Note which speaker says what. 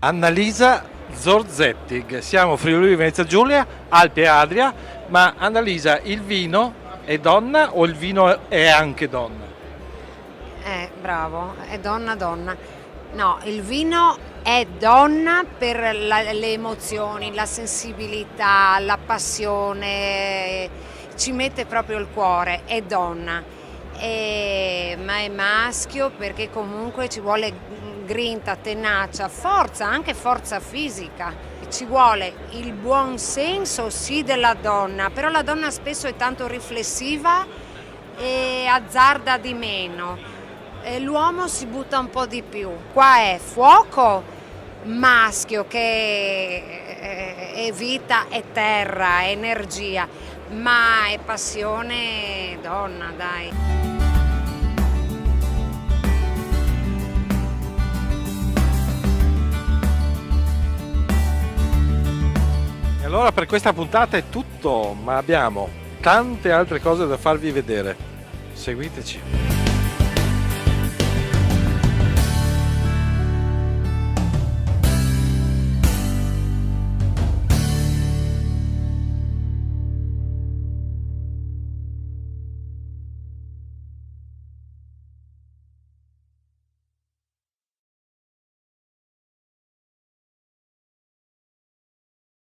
Speaker 1: Annalisa Zorzettig, siamo Friuli Venezia Giulia, Alpi Adria, ma Annalisa, il vino è donna o il vino è anche donna?
Speaker 2: Bravo, è donna donna. No, il vino è donna per le emozioni, la sensibilità, la passione, ci mette proprio il cuore, è donna. Ma è maschio perché comunque ci vuole grinta, tenacia, forza, anche forza fisica. Ci vuole il buon senso sì della donna, però la donna spesso è tanto riflessiva e azzarda di meno. E l'uomo si butta un po' di più. Qua è fuoco maschio che è vita, è terra, è energia, ma è passione donna, dai.
Speaker 1: E allora per questa puntata è tutto, ma abbiamo tante altre cose da farvi vedere. Seguiteci.